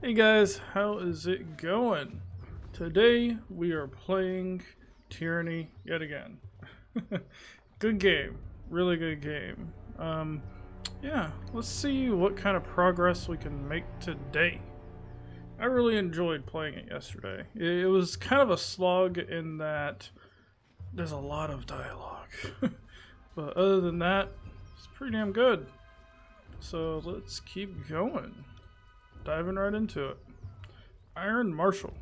Hey guys, how is it going? Today we are playing Tyranny yet again. Good game, really good game. Yeah, let's see what kind of progress we can make today. I really enjoyed playing it yesterday. It was kind of a slog in that there's a lot of dialogue. But other than that, it's pretty damn good. So let's keep going. Diving right into it. Iron Marshal.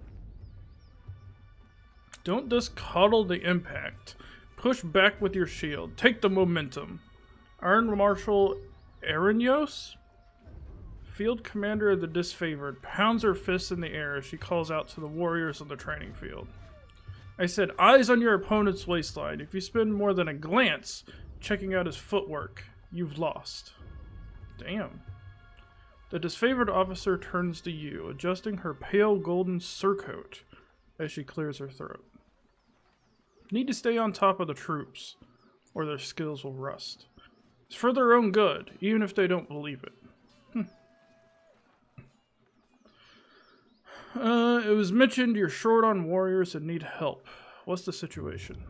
Don't just coddle the impact. Push back with your shield. Take the momentum. Iron Marshal Arinios, field commander of the disfavored, pounds her fist in the air as she calls out to the warriors on the training field. I said, eyes on your opponent's waistline. If you spend more than a glance checking out his footwork, you've lost. Damn. The disfavored officer turns to you, adjusting her pale golden surcoat as she clears her throat. Need to stay on top of the troops, or their skills will rust. It's for their own good, even if they don't believe it. It was mentioned you're short on warriors and need help. What's the situation?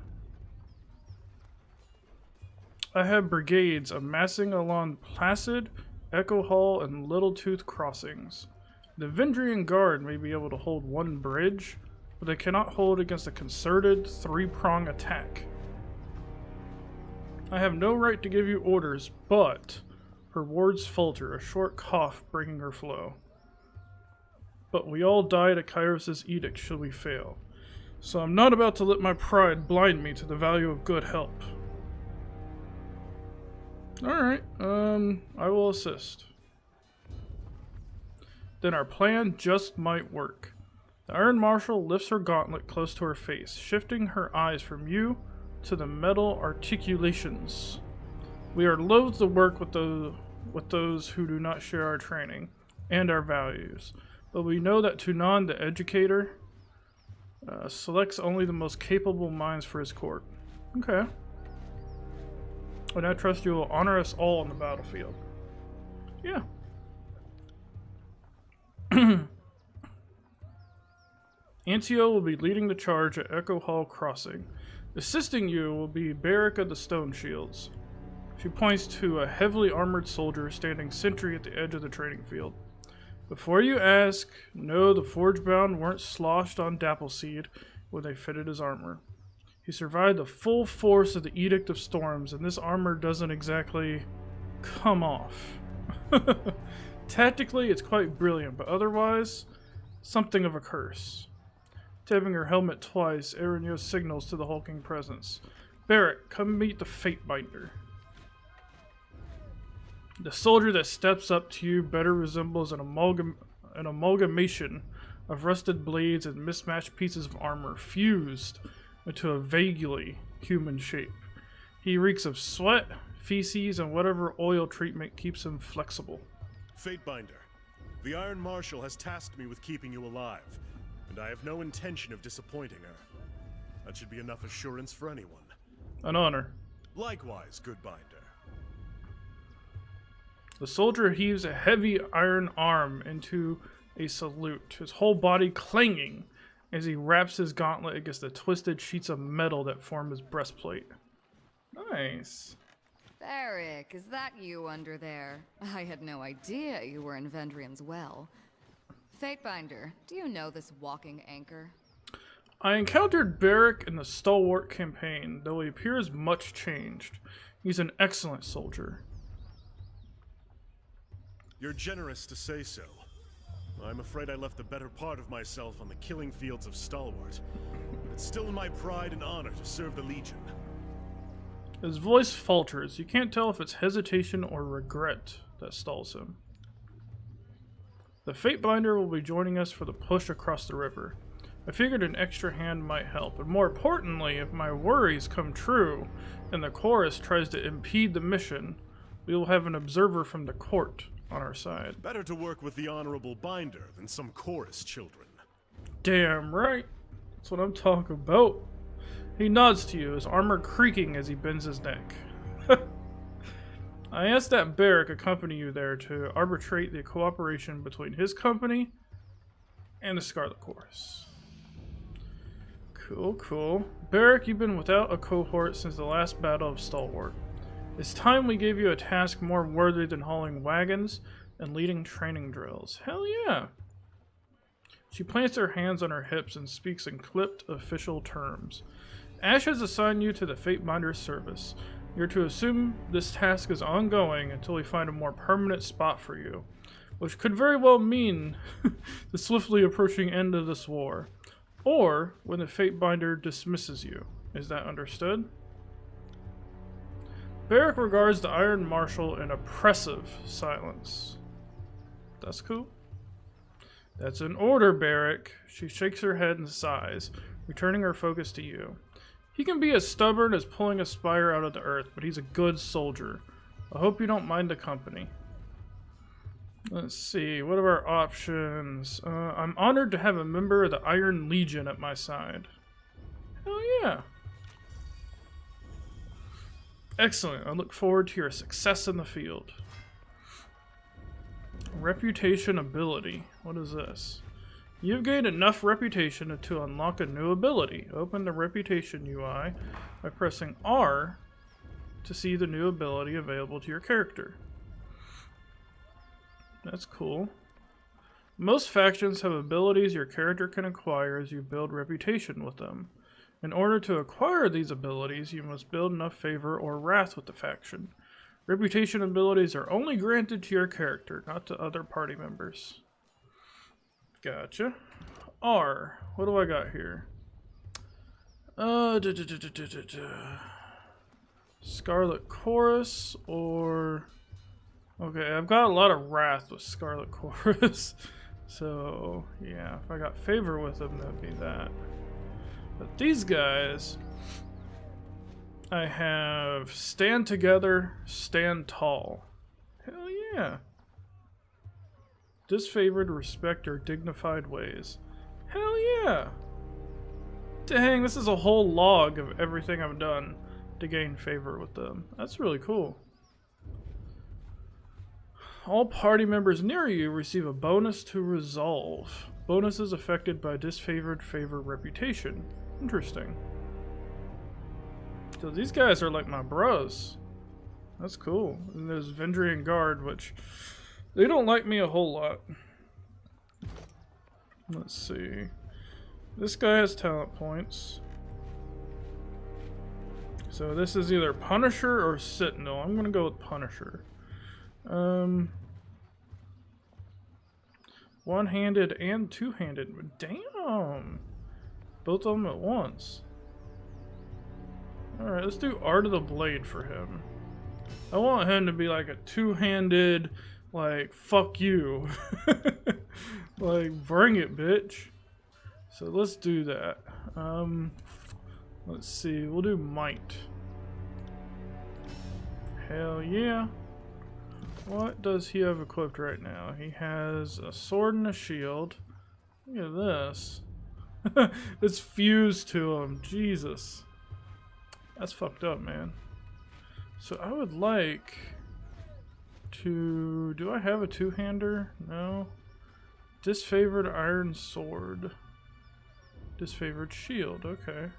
I have brigades amassing along Placid, Echo Hall, and Little Tooth crossings. The Vendrian Guard may be able to hold one bridge, but they cannot hold against a concerted three-prong attack. I have no right to give you orders, but... Her words falter, a short cough breaking her flow. But we all died at Kairos' edict should we fail. So I'm not about to let my pride blind me to the value of good help. Alright, I will assist. Then our plan just might work. The Iron Marshal lifts her gauntlet close to her face, shifting her eyes from you to the metal articulations. We are loath to work with those who do not share our training and our values, but we know that Tunan, the educator, selects only the most capable minds for his court. Okay. And I trust you will honor us all on the battlefield. Yeah. Antio will be leading the charge at Echo Hall Crossing. Assisting you will be Barrack of the Stone Shields. She points to a heavily armored soldier standing sentry at the edge of the training field. Before you ask, no, the Forgebound weren't sloshed on Dappleseed when they fitted his armor. He survived the full force of the Edict of Storms, and this armor doesn't exactly come off. Tactically, it's quite brilliant, but otherwise, something of a curse. Tapping her helmet twice, Arinios signals to the hulking presence. Barrack, come meet the Fatebinder. The soldier that steps up to you better resembles an amalgamation of rusted blades and mismatched pieces of armor fused into a vaguely human shape. He reeks of sweat, feces, and whatever oil treatment keeps him flexible. Fatebinder, the Iron Marshal has tasked me with keeping you alive, and I have no intention of disappointing her. That should be enough assurance for anyone. An honor. Likewise, good Binder. The soldier heaves a heavy iron arm into a salute, his whole body clanging as he wraps his gauntlet against the twisted sheets of metal that form his breastplate. Nice. Barrack, is that you under there? I had no idea you were in Vendrian's well. Fatebinder, do you know this walking anchor? I encountered Barrack in the Stalwart campaign, though he appears much changed. He's an excellent soldier. You're generous to say so. I'm afraid I left the better part of myself on the killing fields of Stalwart. It's still my pride and honor to serve the Legion. His voice falters. You can't tell if it's hesitation or regret that stalls him. The Fatebinder will be joining us for the push across the river. I figured an extra hand might help, and more importantly, if my worries come true and the chorus tries to impede the mission, we will have an observer from the court on our side. Better to work with the Honorable Binder than some chorus children. Damn right. That's what I'm talking about. He nods to you, his armor creaking as he bends his neck. I asked that Barrack accompany you there to arbitrate the cooperation between his company And the Scarlet Chorus. Cool, cool. Barrick, you've been without a cohort since the last battle of Stalwart. It's time we gave you a task more worthy than hauling wagons and leading training drills. Hell yeah! She plants her hands on her hips and speaks in clipped official terms. Ash has assigned you to the Fatebinder's service. You're to assume this task is ongoing until we find a more permanent spot for you, which could very well mean the swiftly approaching end of this war, or when the Fatebinder dismisses you. Is that understood? Barrick regards the Iron Marshal in oppressive silence. That's cool. That's an order, Barrick. She shakes her head and sighs, returning her focus to you. He can be as stubborn as pulling a spire out of the earth, but he's a good soldier. I hope you don't mind the company. Let's see, what are our options? I'm honored to have a member of the Iron Legion at my side. Hell yeah. Excellent. I look forward to your success in the field. Reputation ability. What is this? You've gained enough reputation to unlock a new ability. Open the reputation UI by pressing R to see the new ability available to your character. That's cool. Most factions have abilities your character can acquire as you build reputation with them. In order to acquire these abilities, you must build enough favor or wrath with the faction. Reputation abilities are only granted to your character, not to other party members. Gotcha. R. What do I got here? Scarlet Chorus or... Okay, I've got a lot of wrath with Scarlet Chorus. So, yeah, if I got favor with them, that'd be that. But these guys, I have stand together, stand tall. Hell yeah. Disfavored, respect your dignified ways. Hell yeah. Dang, this is a whole log of everything I've done to gain favor with them. That's really cool. All party members near you receive a bonus to resolve. Bonuses affected by disfavored favor reputation. Interesting. So these guys are like my bros. That's cool. And there's Vendrian Guard, which they don't like me a whole lot. Let's see. This guy has talent points. So this is either Punisher or Sentinel. I'm gonna go with Punisher. One-handed and two-handed. Damn! Both of them at once. Alright, let's do Art of the Blade for him. I want him to be like a two-handed, like, fuck you. Like, bring it, bitch. So let's do that. Let's see, we'll do Might. Hell yeah. What does he have equipped right now? He has a sword and a shield. Look at this. It's fused to him. Jesus. That's fucked up, man. So I would like to... Do I have a two-hander? No. Disfavored iron sword. Disfavored shield. Okay.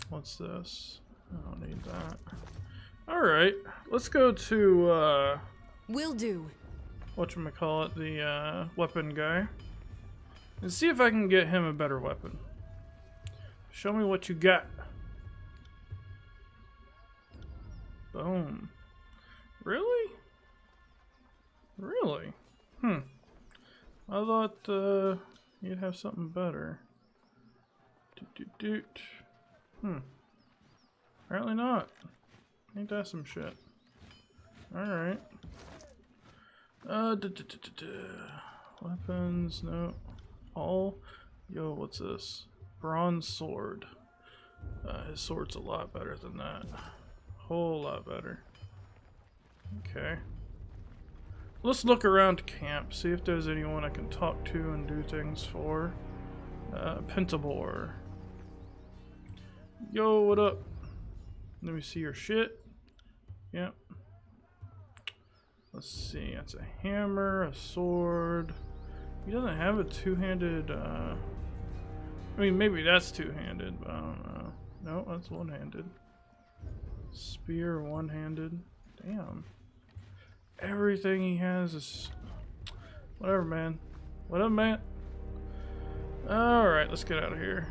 What's this? I don't need that. Alright. Let's go to, Will do. whatchamacallit, the, weapon guy. And see if I can get him a better weapon. Show me what you got. Boom. Really? Really? I thought, you'd have something better. Apparently not. Ain't that some shit? Alright. Weapons, no. All. Yo, what's this? Bronze sword. His sword's a lot better than that. Whole lot better. Okay. Let's look around camp, see if there's anyone I can talk to and do things for. Pentabor. Yo, what up? Let me see your shit. Yep. Let's see, that's a hammer, a sword, He doesn't have a two-handed, I mean, maybe that's two-handed, but I don't know. No, that's one-handed. Spear, one-handed. Damn. Everything he has is... Whatever, man. Whatever, man. Alright, let's get out of here.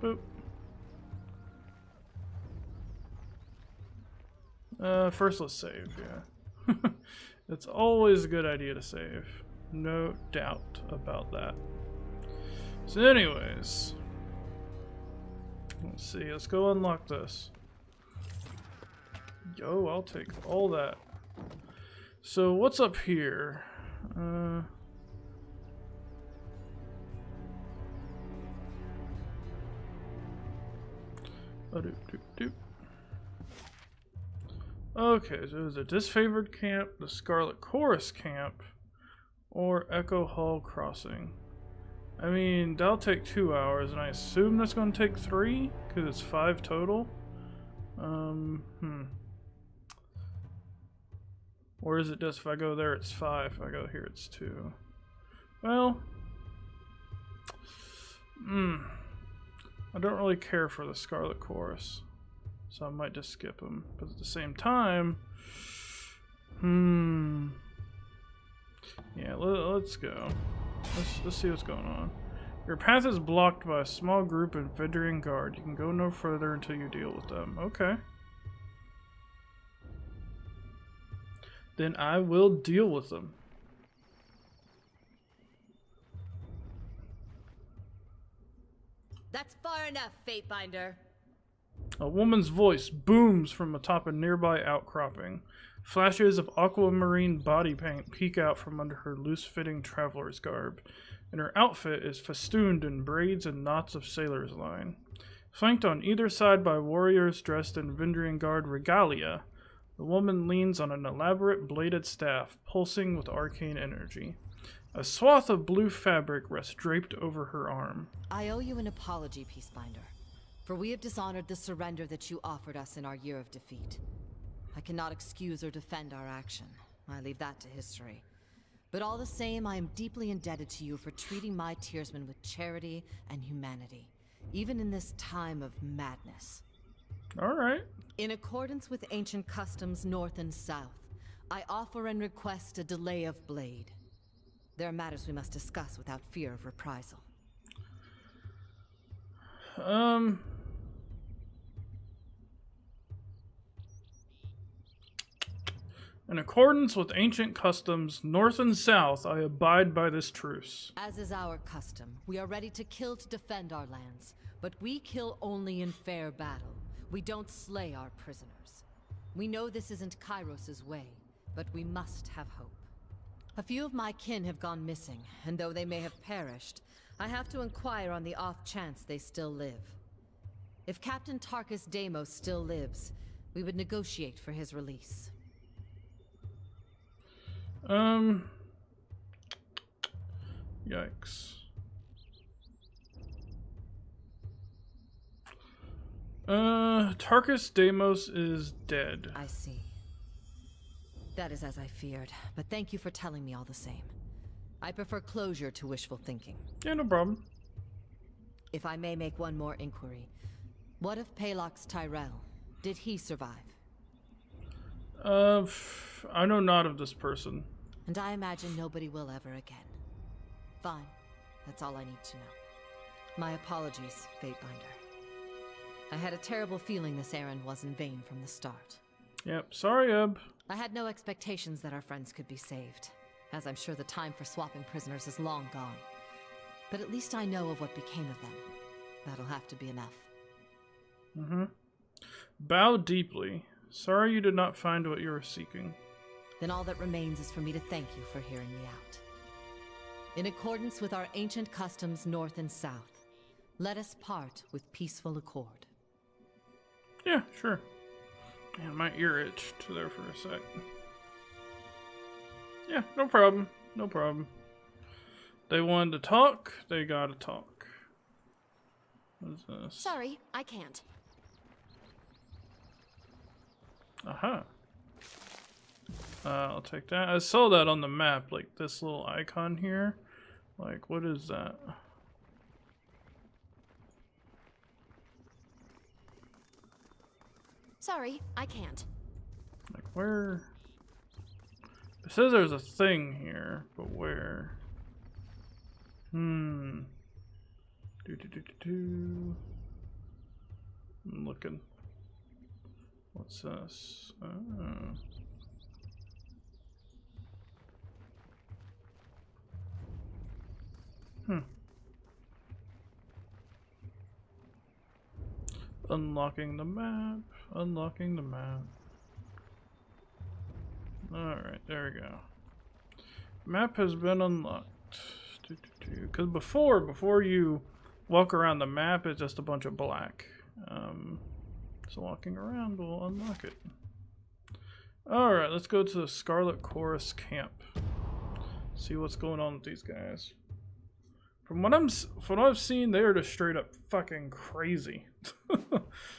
Boop. First let's save, yeah. It's always a good idea to save. No doubt about that. So anyways. Let's see, let's go unlock this. Yo, I'll take all that. So what's up here? Okay, so there's a disfavored camp, the Scarlet Chorus camp, or Echo Hall Crossing. I mean, that'll take 2 hours, and I assume that's going to take 3, because it's 5 total. Or is it just if I go there it's 5, if I go here it's 2? Well, I don't really care for the Scarlet Chorus, so I might just skip them. But at the same time, yeah, let's go. Let's see what's going on. Your path is blocked by a small group of Vendrian Guard. You can go no further until you deal with them. Okay. Then I will deal with them. That's far enough, Fatebinder. A woman's voice booms from atop a nearby outcropping. Flashes of aquamarine body paint peek out from under her loose-fitting traveler's garb, and her outfit is festooned in braids and knots of sailor's line. Flanked on either side by warriors dressed in Vendrian Guard regalia, the woman leans on an elaborate bladed staff, pulsing with arcane energy. A swath of blue fabric rests draped over her arm. I owe you an apology, Peacebinder, for we have dishonored the surrender that you offered us in our year of defeat. I cannot excuse or defend our action. I leave that to history. But all the same, I am deeply indebted to you for treating my tearsmen with charity and humanity, even in this time of madness. All right. In accordance with ancient customs north and south, I offer and request a delay of blade. There are matters we must discuss without fear of reprisal. In accordance with ancient customs, north and south, I abide by this truce. As is our custom, we are ready to kill to defend our lands, but we kill only in fair battle. We don't slay our prisoners. We know this isn't Kairos's way, but we must have hope. A few of my kin have gone missing, and though they may have perished, I have to inquire on the off chance they still live. If Captain Tarkus Deimos still lives, we would negotiate for his release. Yikes. Tarkus Deimos is dead. I see. That is as I feared, but thank you for telling me all the same. I prefer closure to wishful thinking. Yeah, no problem. If I may make one more inquiry, what of Palox Tyrell? Did he survive? I know not of this person. And I imagine nobody will ever again. Fine. That's all I need to know. My apologies, Fatebinder. I had a terrible feeling this errand was in vain from the start. Yep, sorry, Eb. I had no expectations that our friends could be saved, as I'm sure the time for swapping prisoners is long gone. But at least I know of what became of them. That'll have to be enough. Bow deeply. Sorry you did not find what you were seeking. Then all that remains is for me to thank you for hearing me out. In accordance with our ancient customs north and south, let us part with peaceful accord. Yeah, sure. Man, my ear itched there for a sec. Yeah, no problem. No problem. They wanted to talk, they gotta talk. What is this? Sorry, I can't. Aha. I'll take that. I saw that on the map, like this little icon here. Like, what is that? Sorry, I can't. Like, where? It says there's a thing here, but where? I'm looking. What's this? Oh. Unlocking the map. Unlocking the map. Alright, there we go. Map has been unlocked. Because before you walk around the map, it's just a bunch of black. So walking around will unlock it. Alright, let's go to the Scarlet Chorus camp. See what's going on with these guys. From what I've seen, they are just straight up fucking crazy.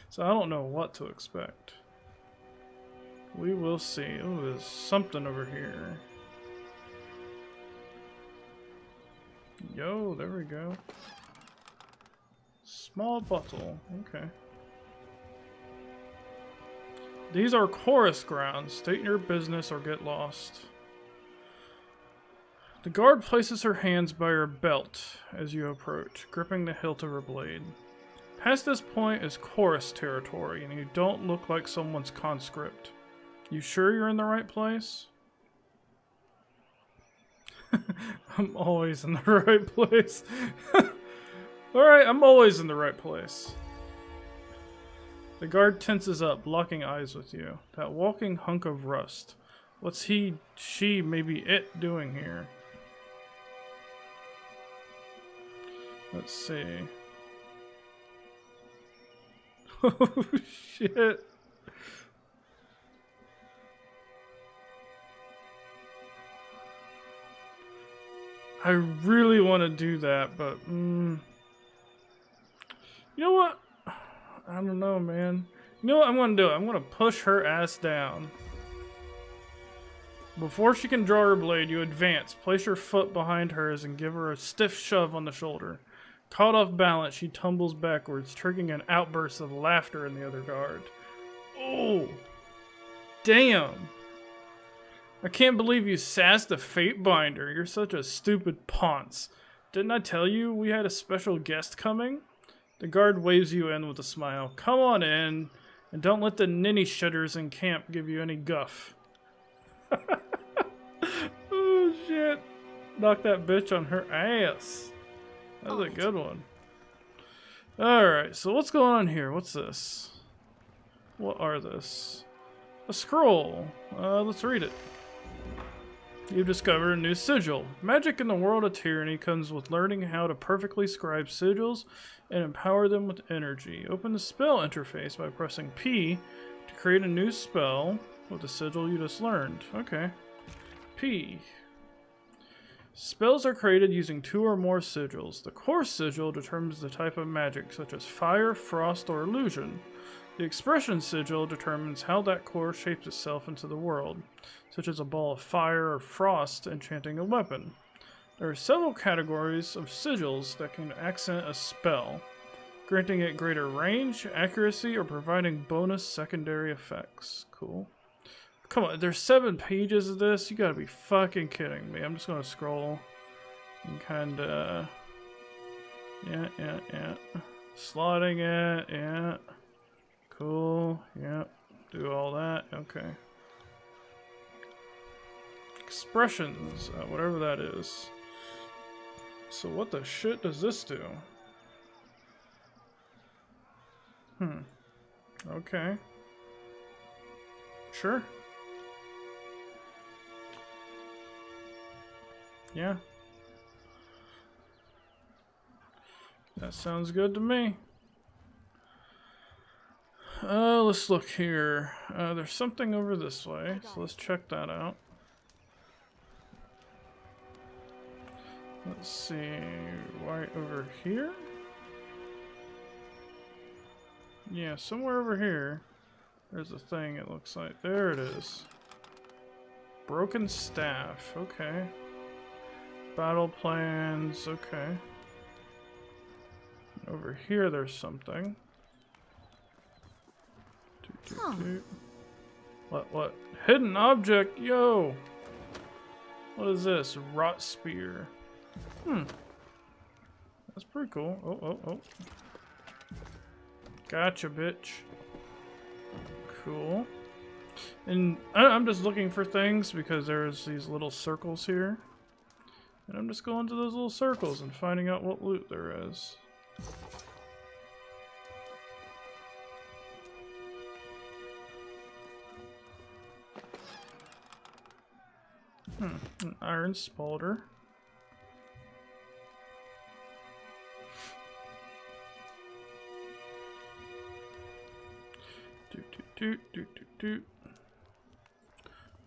So I don't know what to expect. We will see. Oh, there's something over here. Yo, there we go. Small bottle. Okay. These are chorus grounds. State your business or get lost. The guard places her hands by her belt as you approach, gripping the hilt of her blade. Past this point is chorus territory, and you don't look like someone's conscript. You sure you're in the right place? I'm always in the right place. Alright, I'm always in the right place. The guard tenses up, locking eyes with you. That walking hunk of rust. What's he, she, maybe it doing here? Let's see. Oh shit. I really want to do that, but you know what? I don't know, man. You know what I'm going to do? I'm going to push her ass down. Before she can draw her blade, you advance, place your foot behind hers, and give her a stiff shove on the shoulder. Caught off balance, she tumbles backwards, triggering an outburst of laughter in the other guard. Oh! Damn! I can't believe you sassed the Fate Binder. You're such a stupid ponce. Didn't I tell you we had a special guest coming? The guard waves you in with a smile. Come on in, and don't let the ninny shitters in camp give you any guff. Oh shit. Knock that bitch on her ass. That was a good one. Alright, so what's going on here? What's this? What are this? A scroll. Let's read it. You've discovered a new sigil. Magic in the world of Tyranny comes with learning how to perfectly scribe sigils and empower them with energy. Open the spell interface by pressing P to create a new spell with the sigil you just learned. Okay. P. Spells are created using 2 or more sigils. The core sigil determines the type of magic, such as fire, frost, or illusion. The expression sigil determines how that core shapes itself into the world, such as a ball of fire or frost enchanting a weapon. There are several categories of sigils that can accent a spell, granting it greater range, accuracy, or providing bonus secondary effects. Cool. Come on, there's 7 pages of this? You gotta be fucking kidding me. I'm just gonna scroll and kinda... Yeah. Slotting it, yeah. Cool, yeah. Do all that, okay. Expressions, whatever that is. So what the shit does this do? Okay. Sure. Yeah. That sounds good to me. Let's look here. There's something over this way, so let's check that out. Let's see, right over here? Yeah, somewhere over here. There's a thing, it looks like. There it is. Broken staff, okay. Battle plans, okay. Over here there's something. What? Hidden object, yo! What is this? Rot spear. That's pretty cool. Oh. Gotcha, bitch. Cool. And I'm just looking for things because there's these little circles here. And I'm just going to those little circles and finding out what loot there is. An iron spalter.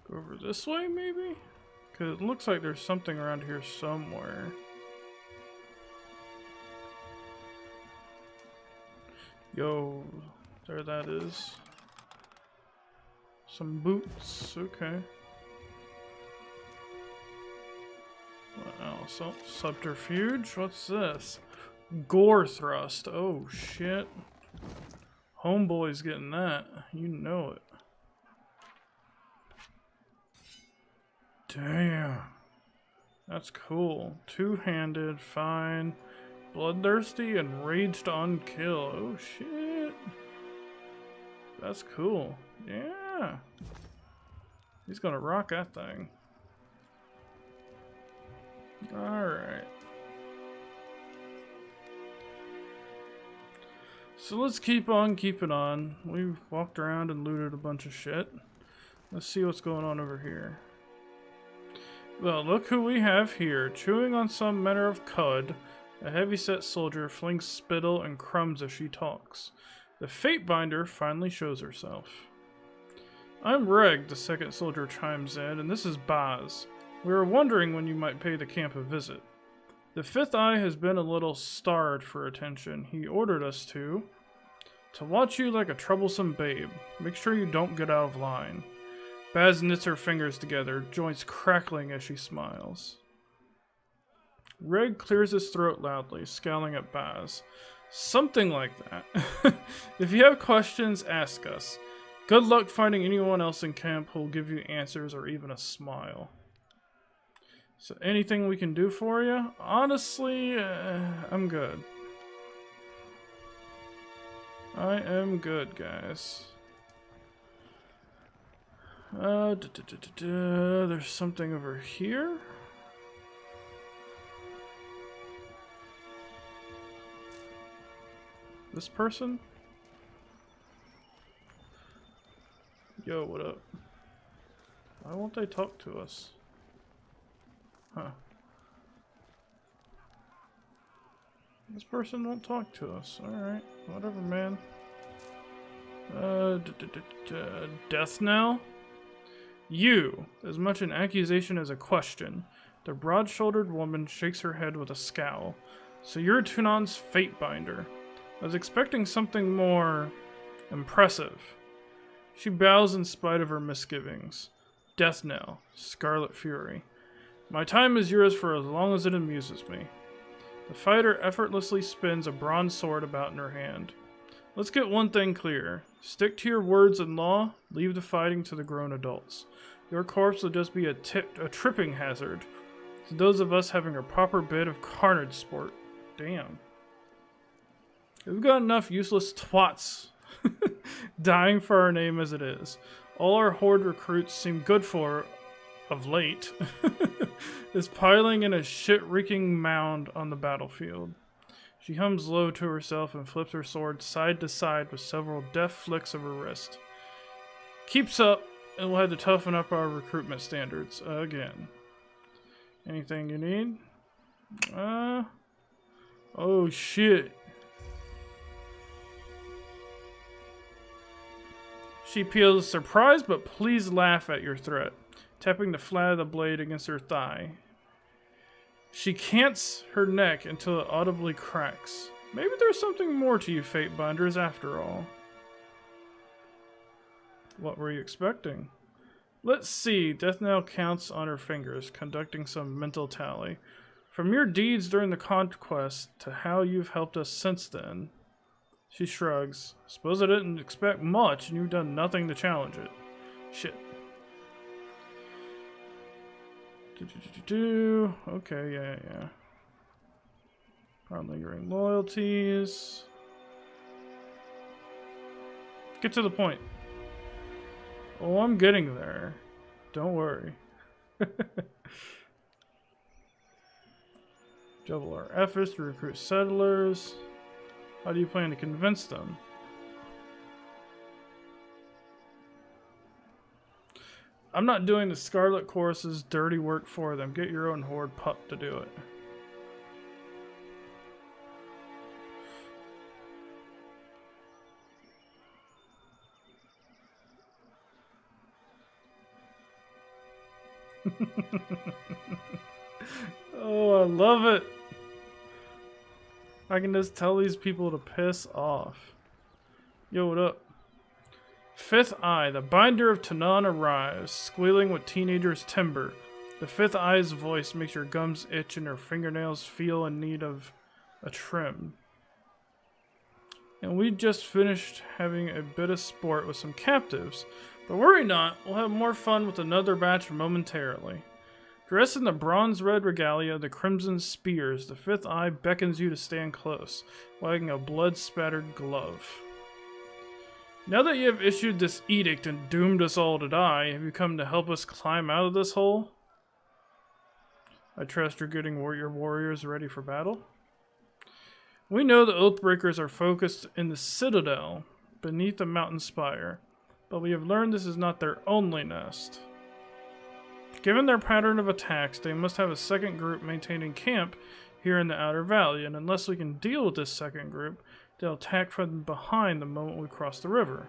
Go over this way, maybe? Because it looks like there's something around here somewhere. Yo, there that is. Some boots, okay. What else? Oh, subterfuge? What's this? Gore thrust. Oh, shit. Homeboy's getting that. You know it. Damn. That's cool. Two-handed, fine. Bloodthirsty and raged on kill. Oh, shit. That's cool. Yeah. He's gonna rock that thing. Alright. So let's keep on keeping on. We've walked around and looted a bunch of shit. Let's see what's going on over here. Well, look who we have here. Chewing on some manner of cud, a heavy-set soldier flings spittle and crumbs as she talks. The Fatebinder finally shows herself. I'm Reg, the second soldier chimes in, and this is Baz. We were wondering when you might pay the camp a visit. The Fifth Eye has been a little starved for attention. He ordered us to watch you like a troublesome babe. Make sure you don't get out of line. Baz knits her fingers together, joints crackling as she smiles. Reg clears his throat loudly, scowling at Baz. Something like that. If you have questions, ask us. Good luck finding anyone else in camp who'll give you answers or even a smile. So anything we can do for you? Honestly, I'm good. I am good, guys. There's something over here. This person? Yo, what up? Why won't they talk to us? Huh. This person won't talk to us. Alright, whatever, man. Death knell? You! As much an accusation as a question. The broad-shouldered woman shakes her head with a scowl. So you're Tunan's Fatebinder. I was expecting something more impressive. She bows in spite of her misgivings. Death knell. Scarlet Fury. My time is yours for as long as it amuses me. The fighter effortlessly spins a bronze sword about in her hand. Let's get one thing clear. Stick to your words and law, leave the fighting to the grown adults. Your corpse will just be a tripping hazard to those of us having a proper bit of carnage sport. Damn. We've got enough useless twats dying for our name as it is. All our Horde recruits seem good for of late, is piling in a shit-reeking mound on the battlefield. She hums low to herself and flips her sword side to side with several deft flicks of her wrist. Keeps up, and we'll have to toughen up our recruitment standards again. Anything you need? Oh shit. She peels surprised, but please laugh at your threat, tapping the flat of the blade against her thigh. She cants her neck until it audibly cracks. Maybe there's something more to you Fatebinders after all. What were you expecting? Let's see. Death now counts on her fingers, conducting some mental tally. From your deeds during the conquest to how you've helped us since then. She shrugs. Suppose I didn't expect much and you've done nothing to challenge it. Shit. Okay, yeah. Lingering loyalties. Get to the point. Oh, I'm getting there. Don't worry. Double our efforts to recruit settlers. How do you plan to convince them? I'm not doing the Scarlet Chorus's dirty work for them. Get your own horde pup to do it. Oh, I love it. I can just tell these people to piss off. Yo, what up? Fifth Eye, the binder of Tanan arrives, squealing with teenagers' timber. The Fifth Eye's voice makes your gums itch and your fingernails feel in need of a trim. And we just finished having a bit of sport with some captives. But worry not, we'll have more fun with another batch momentarily. Dressed in the bronze-red regalia of the Crimson Spears, the Fifth Eye beckons you to stand close, wagging a blood-spattered glove. Now that you have issued this edict and doomed us all to die, have you come to help us climb out of this hole? I trust you're getting your warriors ready for battle. We know the Oathbreakers are focused in the Citadel, beneath the mountain spire, but we have learned this is not their only nest. Given their pattern of attacks, they must have a second group maintaining camp here in the Outer Valley, and unless we can deal with this second group, they'll attack from behind the moment we cross the river.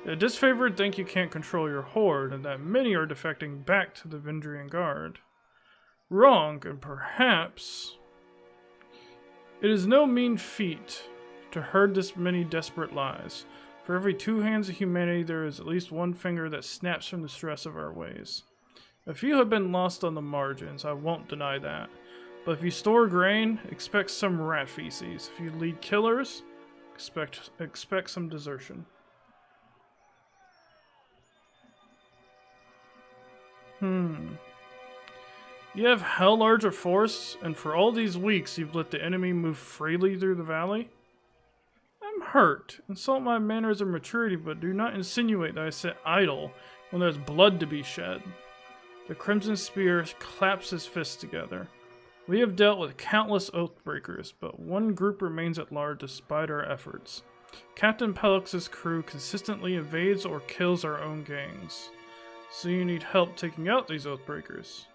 The disfavored think you can't control your horde, and that many are defecting back to the Vendrian Guard. Wrong, and perhaps it is no mean feat to herd this many desperate lies. For every 2 hands of humanity, there is at least 1 finger that snaps from the stress of our ways. A few have been lost on the margins, I won't deny that. But if you store grain, expect some rat feces. If you lead killers, expect some desertion. You have how large a force, and for all these weeks you've let the enemy move freely through the valley? I'm hurt. Insult my manners and maturity, but do not insinuate that I sit idle when there's blood to be shed. The Crimson Spear claps his fists together. We have dealt with countless Oathbreakers, but one group remains at large despite our efforts. Captain Pellix's crew consistently evades or kills our own gangs. So you need help taking out these Oathbreakers.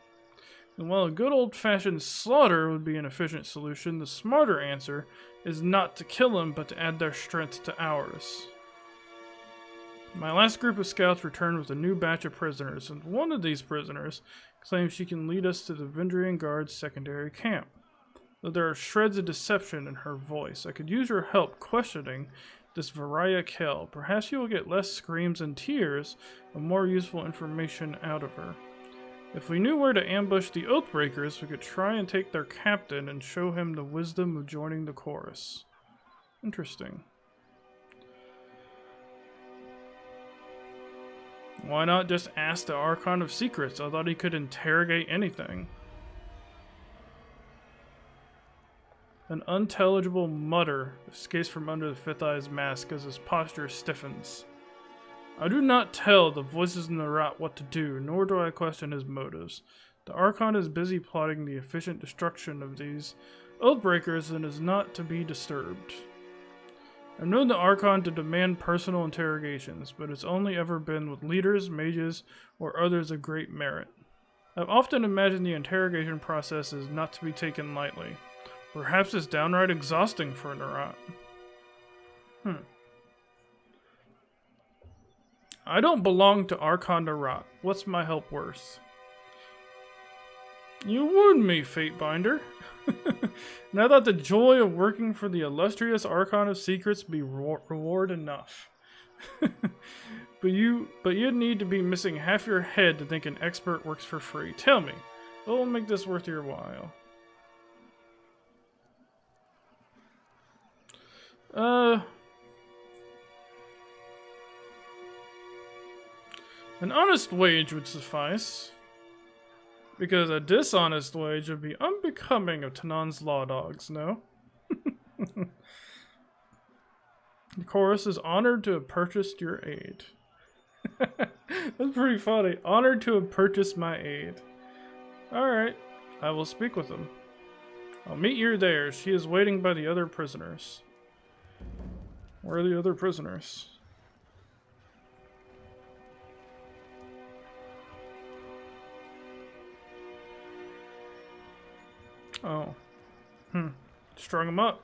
And while a good old-fashioned slaughter would be an efficient solution, the smarter answer is not to kill them, but to add their strength to ours. My last group of scouts returned with a new batch of prisoners, and one of these prisoners claims she can lead us to the Vendrian Guard's secondary camp. Though there are shreds of deception in her voice, I could use your help questioning this Varaya Kell. Perhaps you will get less screams and tears, and more useful information out of her. If we knew where to ambush the Oathbreakers, we could try and take their captain and show him the wisdom of joining the chorus. Interesting. Why not just ask the Archon of Secrets? I thought he could interrogate anything. An unintelligible mutter escapes from under the Fifth Eye's mask as his posture stiffens. I do not tell the voices in the rot what to do, nor do I question his motives. The Archon is busy plotting the efficient destruction of these Oathbreakers and is not to be disturbed. I've known the Archon to demand personal interrogations, but it's only ever been with leaders, mages, or others of great merit. I've often imagined the interrogation process is not to be taken lightly. Perhaps it's downright exhausting for a Nerat. I don't belong to Archon Nerat. What's my help worth? You wound me, Fatebinder. Now that the joy of working for the illustrious Archon of Secrets be reward enough. But you'd need to be missing half your head to think an expert works for free. Tell me, what will make this worth your while? An honest wage would suffice. Because a dishonest wage would be unbecoming of Tanan's law dogs, no? The chorus is honored to have purchased your aid. That's pretty funny. Honored to have purchased my aid. Alright, I will speak with him. I'll meet you there. She is waiting by the other prisoners. Where are the other prisoners? Oh. Strung him up.